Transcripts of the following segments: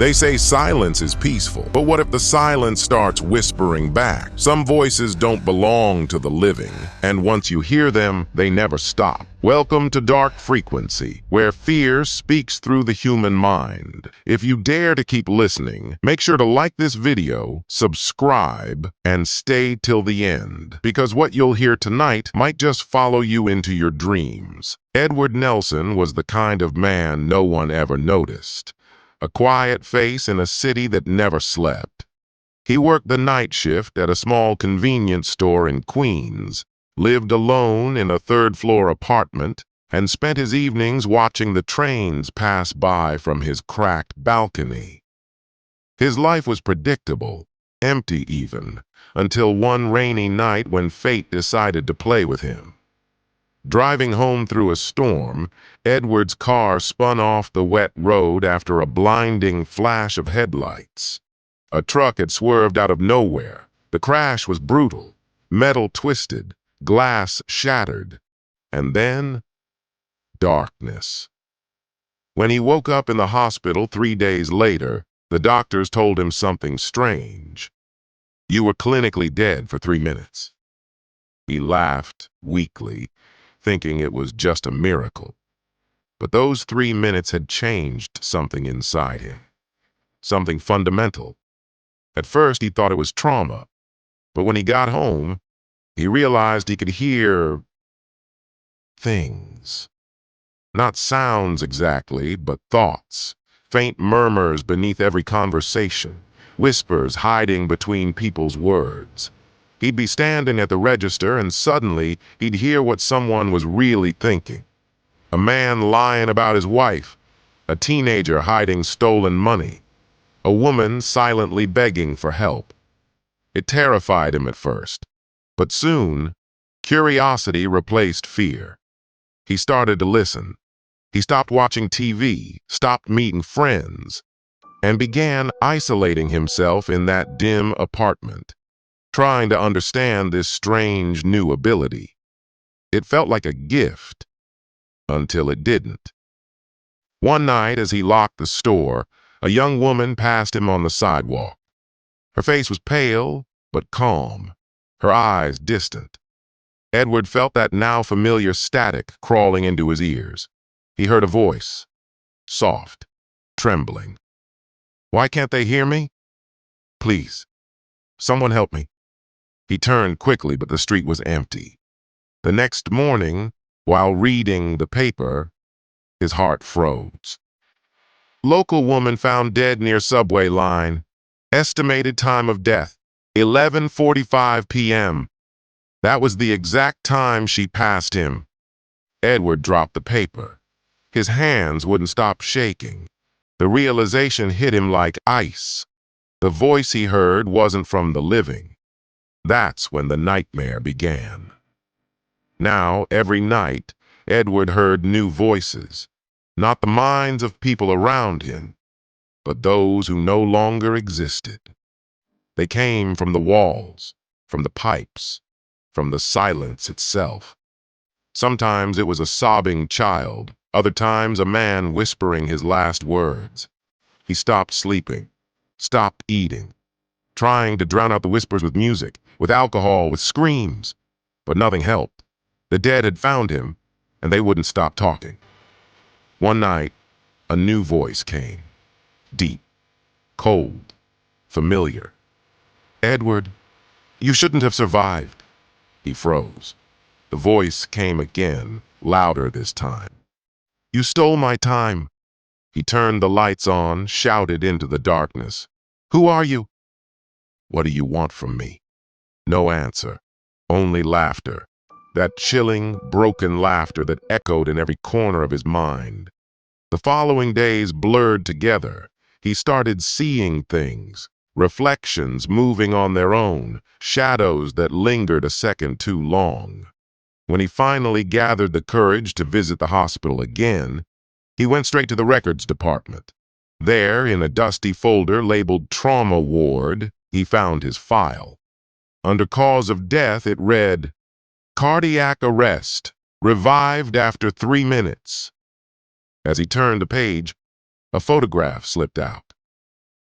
They say silence is peaceful, but what if the silence starts whispering back? Some voices don't belong to the living, and once you hear them, they never stop. Welcome to Dark Frequency, where fear speaks through the human mind. If you dare to keep listening, make sure to like this video, subscribe, and stay till the end, because what you'll hear tonight might just follow you into your dreams. Edward Nelson was the kind of man no one ever noticed. A quiet face in a city that never slept. He worked the night shift at a small convenience store in Queens, lived alone in a third-floor apartment, and spent his evenings watching the trains pass by from his cracked balcony. His life was predictable, empty even, until one rainy night when fate decided to play with him. Driving home through a storm, Edward's car spun off the wet road after a blinding flash of headlights. A truck had swerved out of nowhere. The crash was brutal, metal twisted, glass shattered, and then darkness. When he woke up in the hospital 3 days later, the doctors told him something strange. "You were clinically dead for 3 minutes." He laughed weakly, thinking it was just a miracle. But those 3 minutes had changed something inside him, something fundamental. At first, he thought it was trauma, but when he got home, he realized he could hear things. Not sounds exactly, but thoughts, faint murmurs beneath every conversation, whispers hiding between people's words. He'd be standing at the register and suddenly he'd hear what someone was really thinking. A man lying about his wife, a teenager hiding stolen money, a woman silently begging for help. It terrified him at first, but soon, curiosity replaced fear. He started to listen. He stopped watching TV, stopped meeting friends, and began isolating himself in that dim apartment, trying to understand this strange new ability. It felt like a gift, until it didn't. One night, as he locked the store, a young woman passed him on the sidewalk. Her face was pale, but calm, her eyes distant. Edward felt that now familiar static crawling into his ears. He heard a voice, soft, trembling. "Why can't they hear me? Please, someone help me." He turned quickly, but the street was empty. The next morning, while reading the paper, his heart froze. Local woman found dead near subway line. Estimated time of death, 11:45 p.m. That was the exact time she passed him. Edward dropped the paper. His hands wouldn't stop shaking. The realization hit him like ice. The voice he heard wasn't from the living. That's when the nightmare began. Now, every night, Edward heard new voices, not the minds of people around him, but those who no longer existed. They came from the walls, from the pipes, from the silence itself. Sometimes it was a sobbing child, other times a man whispering his last words. He stopped sleeping, stopped eating, trying to drown out the whispers with music, with alcohol, with screams. But nothing helped. The dead had found him, and they wouldn't stop talking. One night, a new voice came. Deep, cold, familiar. "Edward, you shouldn't have survived." He froze. The voice came again, louder this time. "You stole my time." He turned the lights on, shouted into the darkness. "Who are you?" "What do you want from me?" No answer, only laughter. That chilling, broken laughter that echoed in every corner of his mind. The following days blurred together. He started seeing things, reflections moving on their own, shadows that lingered a second too long. When he finally gathered the courage to visit the hospital again, he went straight to the records department. There, in a dusty folder labeled Trauma Ward, he found his file. Under cause of death, it read, "Cardiac arrest, revived after 3 minutes." As he turned the page, a photograph slipped out.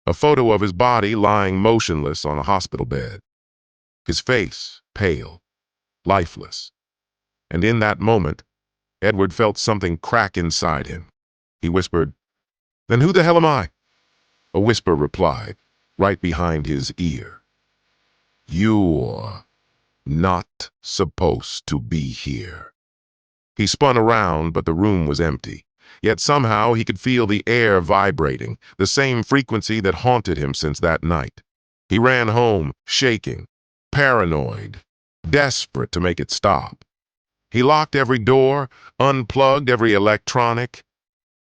A photo of his body lying motionless on a hospital bed. His face pale, lifeless. And in that moment, Edward felt something crack inside him. He whispered, "Then who the hell am I?" A whisper replied, right behind his ear. "You're not supposed to be here." He spun around, but the room was empty. Yet somehow he could feel the air vibrating, the same frequency that haunted him since that night. He ran home, shaking, paranoid, desperate to make it stop. He locked every door, unplugged every electronic,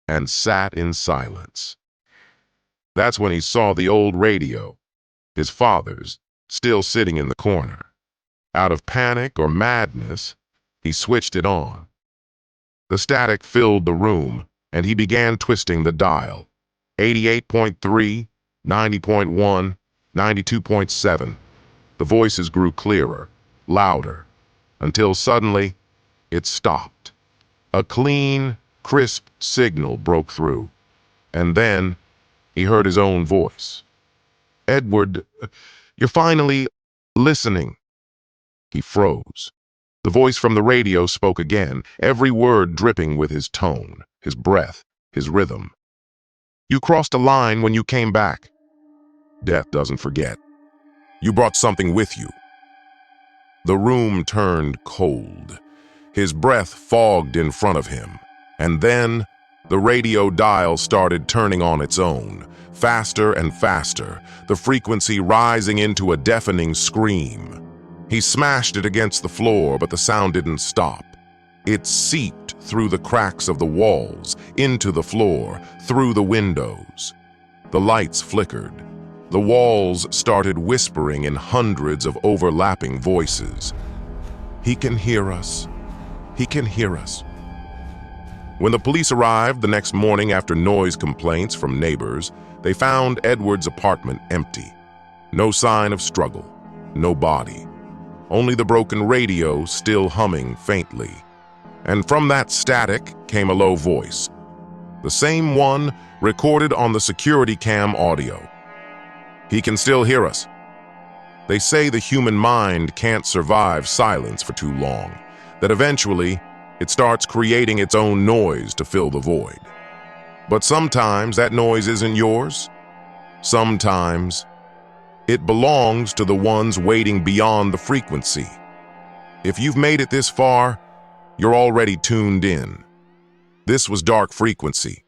and sat in silence. That's when he saw the old radio, his father's, still sitting in the corner. Out of panic or madness, he switched it on. The static filled the room, and he began twisting the dial. 88.3, 90.1, 92.7. The voices grew clearer, louder, until suddenly it stopped. A clean, crisp signal broke through, and then he heard his own voice. "Edward, you're finally listening." He froze. The voice from the radio spoke again, every word dripping with his tone, his breath, his rhythm. "You crossed a line when you came back. Death doesn't forget. You brought something with you." The room turned cold. His breath fogged in front of him. And then, the radio dial started turning on its own, faster and faster, the frequency rising into a deafening scream. He smashed it against the floor, but the sound didn't stop. It seeped through the cracks of the walls, into the floor, through the windows. The lights flickered. The walls started whispering in hundreds of overlapping voices. "He can hear us. He can hear us." When the police arrived the next morning after noise complaints from neighbors, they found Edward's apartment empty. No sign of struggle, no body. Only the broken radio still humming faintly. And from that static came a low voice. The same one recorded on the security cam audio. "He can still hear us." They say the human mind can't survive silence for too long, that eventually it starts creating its own noise to fill the void. But sometimes that noise isn't yours. Sometimes it belongs to the ones waiting beyond the frequency. If you've made it this far, you're already tuned in. This was Dark Frequency,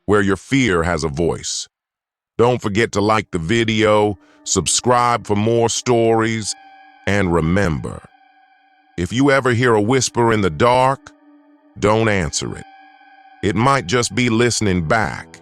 where your fear has a voice. Don't forget to like the video, subscribe for more stories, and remember, if you ever hear a whisper in the dark, don't answer it. It might just be listening back,